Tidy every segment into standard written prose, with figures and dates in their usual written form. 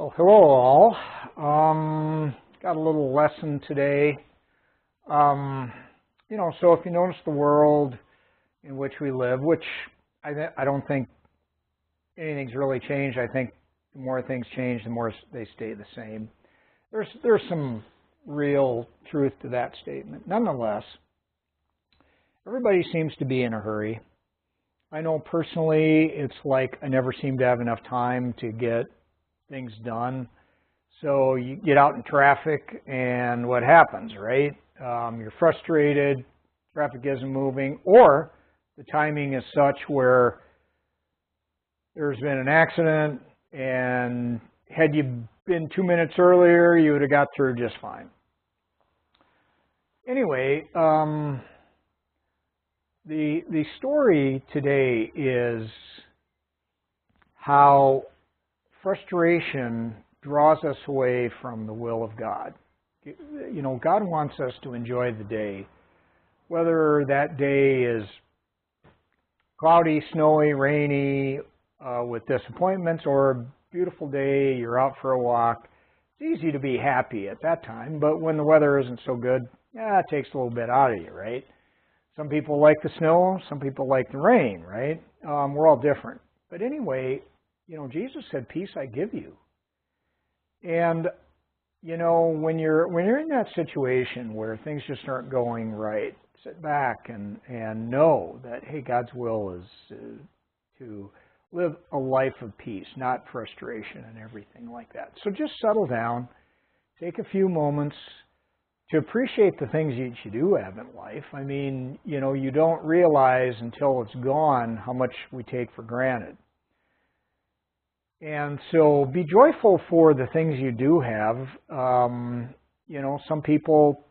Well, hello all. Got a little lesson today. So if you notice the world in which we live, which I don't think anything's really changed. I think the more things change, the more they stay the same. There's some real truth to that statement. Nonetheless, everybody seems to be in a hurry. I know personally, it's like I never seem to have enough time to get things done. So you get out in traffic and what happens, right? You're frustrated, traffic isn't moving, or the timing is such where there's been an accident and had you been 2 minutes earlier, you would have got through just fine. Anyway, the story today is how frustration draws us away from the will of God. You know, God wants us to enjoy the day, whether that day is cloudy, snowy, rainy, with disappointments, or a beautiful day, you're out for a walk. It's easy to be happy at that time, but when the weather isn't so good, it takes a little bit out of you, right? Some people like the snow, some people like the rain, right? We're all different. But anyway, Jesus said, "Peace I give you." And, when you're in that situation where things just aren't going right, sit back and know that, hey, God's will is to live a life of peace, not frustration and everything like that. So just settle down, take a few moments to appreciate the things that you do have in life. I mean, you don't realize until it's gone how much we take for granted. And so be joyful for the things you do have. Some people,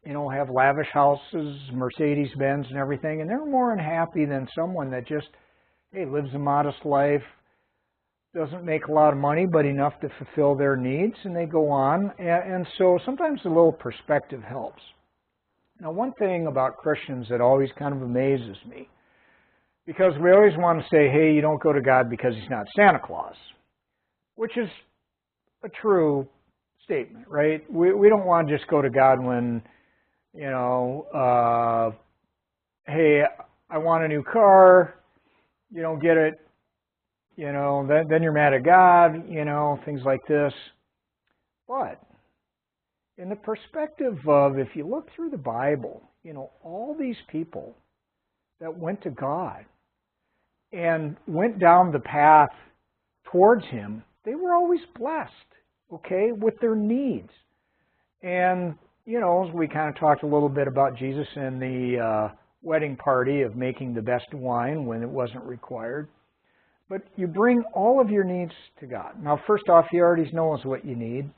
have lavish houses, Mercedes-Benz and everything, and they're more unhappy than someone that just, lives a modest life, doesn't make a lot of money, but enough to fulfill their needs, and they go on. And so sometimes a little perspective helps. Now, one thing about Christians that always kind of amazes me, because we always want to say, hey, you don't go to God because He's not Santa Claus, which is a true statement, right? We don't want to just go to God when, hey, I want a new car, you don't get it, then you're mad at God, things like this. But in the perspective of, if you look through the Bible, all these people that went to God and went down the path towards Him, they were always blessed, with their needs. And, as we kind of talked a little bit about Jesus and the wedding party of making the best wine when it wasn't required. But you bring all of your needs to God. Now, first off, He already knows what you need.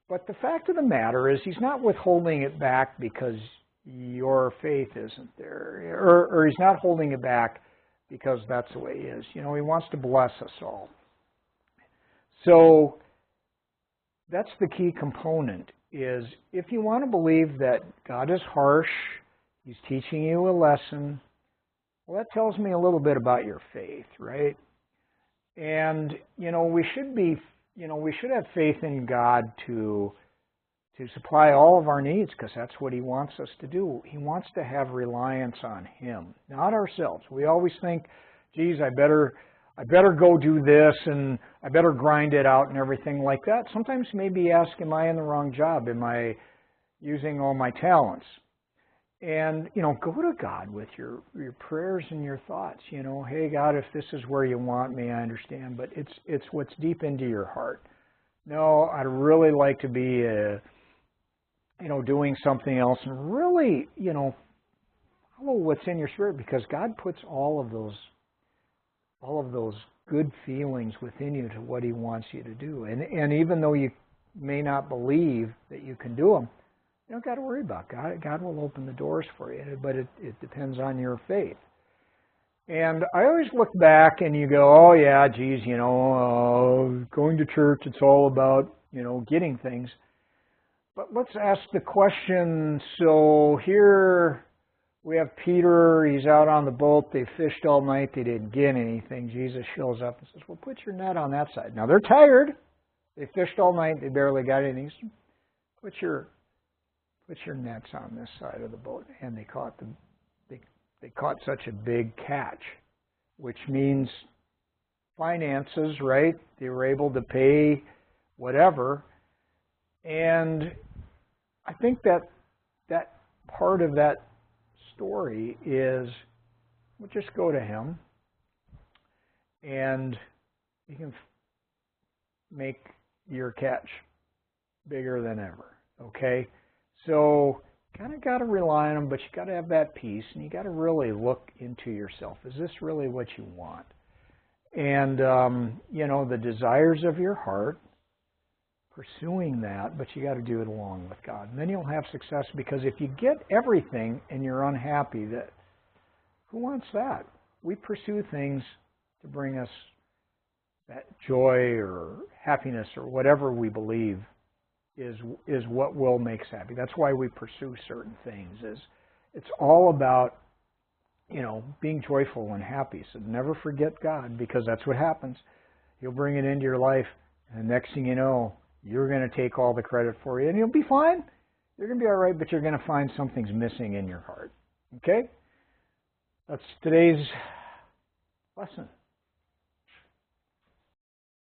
But the fact of the matter is He's not withholding it back because your faith isn't there. Or He's not holding it back because that's the way He is. He wants to bless us all. So that's the key component, is if you want to believe that God is harsh, He's teaching you a lesson, well, that tells me a little bit about your faith, right? And, we should have faith in God to supply all of our needs, because that's what He wants us to do. He wants to have reliance on Him, not ourselves. We always think, geez, I better go do this, and I better grind it out and everything like that. Sometimes maybe ask, am I in the wrong job? Am I using all my talents? And, go to God with your prayers and your thoughts. Hey, God, if this is where you want me, I understand, but it's what's deep into your heart. No, I'd really like to be, doing something else, and really, follow what's in your spirit, because God puts all of those good feelings within you to what He wants you to do. And even though you may not believe that you can do them, you don't got to worry about God. God will open the doors for you, but it depends on your faith. And I always look back and you go, oh yeah, geez, going to church, it's all about, getting things. But let's ask the question, so here we have Peter, he's out on the boat, they fished all night, they didn't get anything. Jesus shows up and says, well, put your net on that side. Now they're tired, They fished all night. They barely got anything. He said, put your nets on this side of the boat. And they caught such a big catch, which means finances, right? They were able to pay whatever. And I think that part of that story is, we'll just go to him and he can make your catch bigger than ever, okay? So kind of got to rely on him, but you got to have that peace, and you got to really look into yourself. Is this really what you want? And, the desires of your heart, pursuing that, but you got to do it along with God. And then you'll have success, because if you get everything and you're unhappy, who wants that? We pursue things to bring us that joy or happiness or whatever we believe is what will make us happy. That's why we pursue certain things. It's all about, being joyful and happy. So never forget God, because that's what happens. He'll bring it into your life, and the next thing you know, you're going to take all the credit for you, and you'll be fine. You're going to be all right, but you're going to find something's missing in your heart. Okay? That's today's lesson.